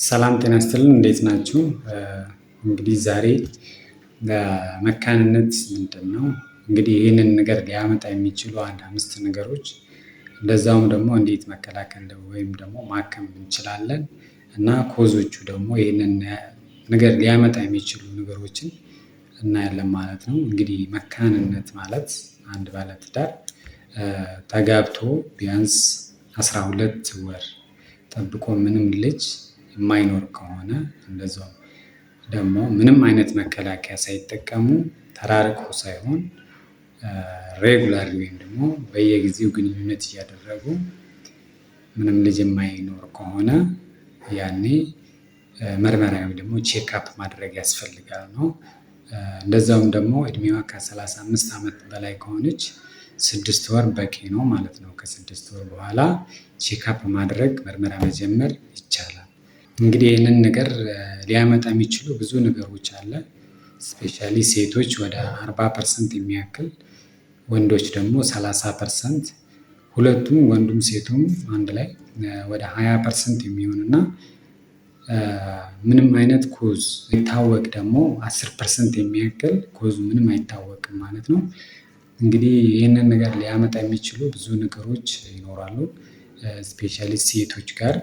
ሰላም ጤና ይስጥልን እንዴት ናችሁ? እንግዲህ ዛሬ መካንነት ምንድን ነው? እንግዲህ ይህንን ነገር ሊያመጣ የሚችሉ አንድ 5 ነገሮች እንደዛውም ደግሞ እንዴት መከላከል ወይም ደግሞ ማከም እንችላለን እና ኮዞቹ ደግሞ ይህንን ነገር ሊያመጣ የሚችሉ ነገሮችን እናያለን ማለት ነው። እንግዲህ መካንነት ማለት አንድ ባለትዳር ተጋብቶ ቢያንስ 12 ወር ጠብቆ ምንም ልጅ የማይኖር ከሆነ እንደዛው ደግሞ ምንም አይነት መከላከያ ሳይጠቀሙ ተራርቆ ሳይሆን ሬጉላር ወይም ደግሞ በየጊዜው ግንኙነት እያደረጉ ምንም ልጅ የማይኖር ከሆነ ያኔ ምርመራ ወይም ደግሞ ቼክአፕ ማድረግ ያስፈልጋል ነው። እንደዛውም ደግሞ እድሜዋ ከ35 ዓመት በላይ ከሆነች 6 ወር በቂ ነው ማለት ነው። ከ6 ወር በኋላ ቼክአፕ ማድረግ ምርመራ መጀመር ይቻላል። እንግዲህ ይህንን ነገር ሊያመጣ የሚችሉ ብዙ ነገሮች አለ። ስፔሻሊ ሴቶች ወደ 40% የሚያክል ወንዶች ደግሞ 30%፣ ሁለቱም ወንዱም ሴቱም አንድ ላይ ወደ 20% የሚሆን እና ምንም አይነት ኮዝ ይታወቅ ደግሞ 10% የሚያክል ኮዙ ምንም አይታወቅም ማለት ነው። እንግዲህ ይህንን ነገር ሊያመጣ የሚችሉ ብዙ ነገሮች ይኖራሉ። ስፔሻሊ ሴቶች ጋር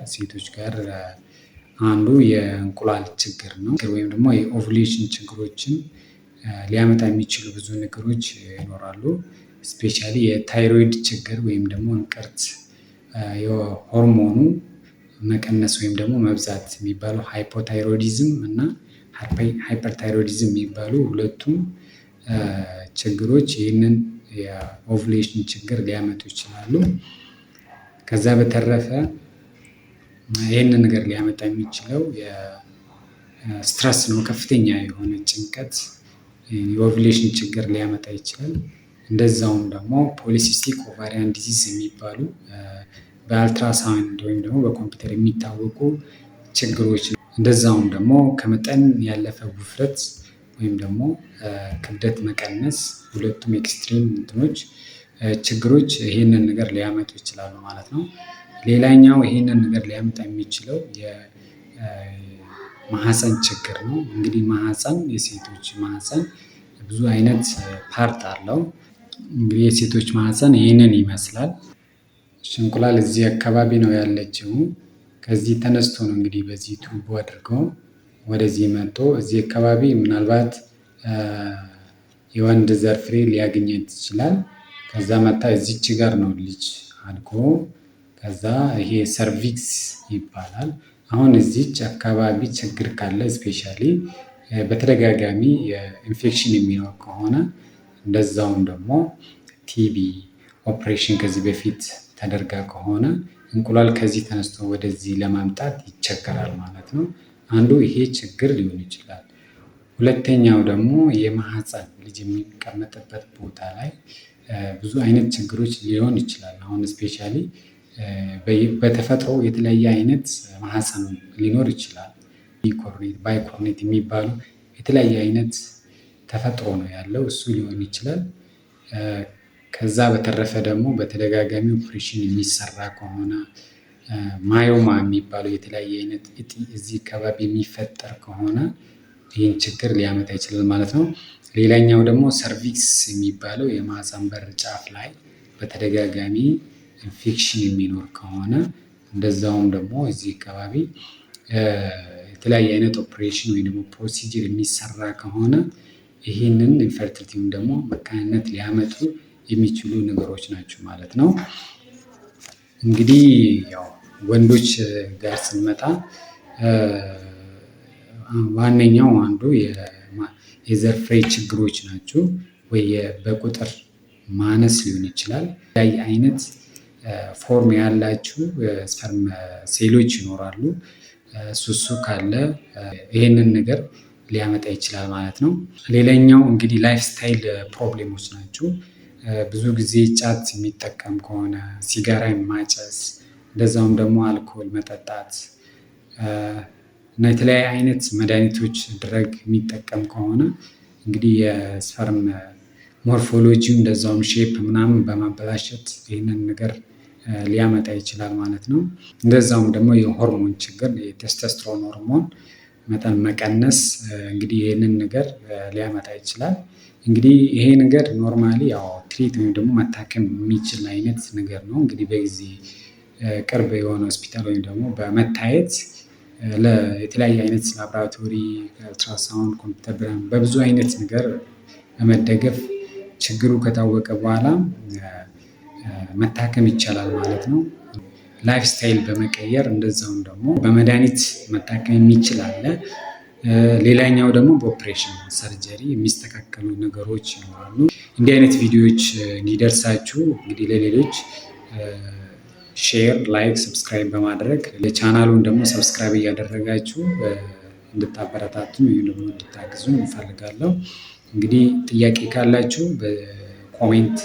አንዱ የእንቁላል ችግር ነው ወይም ደግሞ የኦቭሌሽን ችግሮችን ሊያመጣ የሚችሉ ብዙ ነገሮች ይኖራሉ። ስፔሻሊ የታይሮይድ ችግር ወይም ደግሞ እንቅርት የሆርሞኑ መቀነስ ወይም ደግሞ መብዛት የሚባለው ሃይፖታይሮይዲዝም እና ሃይፐርታይሮይዲዝም የሚባሉ ሁለቱም ችግሮች ይህንን የኦቭሌሽን ችግር ሊያመጡ ይችላሉ። ከዛ በተረፈ ይህንን ነገር ሊያመጣ የሚችለው ስትረስ ነው። ከፍተኛ የሆነ ጭንቀት የኦቭሌሽን ችግር ሊያመጣ ይችላል። እንደዛውም ደግሞ ፖሊሲስቲክ ኦቫሪያን ዲዚዝ የሚባሉ በአልትራሳውንድ ወይም ደግሞ በኮምፒውተር የሚታወቁ ችግሮች፣ እንደዛውም ደግሞ ከመጠን ያለፈ ውፍረት ወይም ደግሞ ክብደት መቀነስ፣ ሁለቱም ኤክስትሪም ችግሮች ይህንን ነገር ሊያመጡ ይችላሉ ማለት ነው። ሌላኛው ይህንን ነገር ሊያመጣ የሚችለው የማህፀን ችግር ነው። እንግዲህ የሴቶች ማህፀን ብዙ አይነት ፓርት አለው። እንግዲህ የሴቶች ማህፀን ይህንን ይመስላል። እንቁላል እዚህ አካባቢ ነው ያለችው። ከዚህ ተነስቶ ነው እንግዲህ በዚህ ቱቦ አድርገው ወደዚህ መጥቶ እዚህ አካባቢ ምናልባት የወንድ ዘር ፍሬ ሊያገኘት ይችላል። ከዛ መታ እዚች ጋር ነው ልጅ አድጎ ከዛ ይሄ ሰርቪክስ ይባላል። አሁን እዚች አካባቢ ችግር ካለ ስፔሻሊ በተደጋጋሚ ኢንፌክሽን የሚኖር ከሆነ እንደዛውም ደግሞ ቲቢ ኦፕሬሽን ከዚህ በፊት ተደርጋ ከሆነ እንቁላል ከዚህ ተነስቶ ወደዚህ ለማምጣት ይቸገራል ማለት ነው። አንዱ ይሄ ችግር ሊሆን ይችላል። ሁለተኛው ደግሞ የማህፀን ልጅ የሚቀመጥበት ቦታ ላይ ብዙ አይነት ችግሮች ሊሆን ይችላል። አሁን ስፔሻሊ በተፈጥሮ የተለያየ አይነት ማህፀን ሊኖር ይችላል። ባይኮርኔት የሚባሉ የተለያየ አይነት ተፈጥሮ ነው ያለው፣ እሱ ሊሆን ይችላል። ከዛ በተረፈ ደግሞ በተደጋጋሚ ኦፕሬሽን የሚሰራ ከሆነ ማዮማ የሚባለው የተለያየ አይነት እጢ እዚህ አካባቢ የሚፈጠር ከሆነ ይህን ችግር ሊያመጣ ይችላል ማለት ነው። ሌላኛው ደግሞ ሰርቪክስ የሚባለው የማህፀን በር ጫፍ ላይ በተደጋጋሚ ኢንፌክሽን የሚኖር ከሆነ እንደዛውም ደግሞ እዚህ አካባቢ የተለያየ አይነት ኦፕሬሽን ወይም ደግሞ ፕሮሲጀር የሚሰራ ከሆነ ይህንን ኢንፈርቲሊቲ ወይም ደግሞ መካንነት ሊያመጡ የሚችሉ ነገሮች ናቸው ማለት ነው። እንግዲህ ያው ወንዶች ጋር ስንመጣ ዋነኛው አንዱ የዘር ፍሬ ችግሮች ናቸው። ወይ በቁጥር ማነስ ሊሆን ይችላል። የተለያየ አይነት ፎርም ያላችሁ ስፐርም ሴሎች ይኖራሉ። እሱ ካለ ይሄንን ነገር ሊያመጣ ይችላል ማለት ነው። ሌላኛው እንግዲህ ላይፍ ስታይል ፕሮብሌሞች ናቸው። ብዙ ጊዜ ጫት የሚጠቀም ከሆነ፣ ሲጋራ ማጨስ፣ እንደዛውም ደግሞ አልኮል መጠጣት እና የተለያየ አይነት መድኃኒቶች ድረግ የሚጠቀም ከሆነ እንግዲህ የስፐርም ሞርፎሎጂው እንደዛውም ሼፕ ምናምን በማበላሸት ይህንን ነገር ሊያመጣ ይችላል ማለት ነው። እንደዛውም ደግሞ የሆርሞን ችግር የቴስቶስትሮን ሆርሞን መጠን መቀነስ እንግዲህ ይህንን ነገር ሊያመጣ ይችላል። እንግዲህ ይሄ ነገር ኖርማሊ ያው ትሪት ወይም ደግሞ መታከም የሚችል አይነት ነገር ነው። እንግዲህ በጊዜ ቅርብ የሆነ ሆስፒታል ወይም ደግሞ በመታየት የተለያየ አይነት ላብራቶሪ፣ አልትራሳውንድ፣ ኮምፒውተር ብርሃን በብዙ አይነት ነገር በመደገፍ ችግሩ ከታወቀ በኋላ መታከም ይቻላል ማለት ነው። ላይፍ ስታይል በመቀየር እንደዛውም ደግሞ በመድኃኒት መታከም የሚችል አለ። ሌላኛው ደግሞ በኦፕሬሽን ሰርጀሪ የሚስተካከሉ ነገሮች ይኖራሉ። እንዲህ አይነት ቪዲዮዎች እንዲደርሳችሁ እንግዲህ ለሌሎች ሼር፣ ላይክ፣ ሰብስክራይብ በማድረግ ለቻናሉን ደግሞ ሰብስክራይብ እያደረጋችሁ እንድታበረታቱኝ ወይም ደግሞ እንድታግዙኝ እፈልጋለሁ። እንግዲህ ጥያቄ ካላችሁ በኮሜንት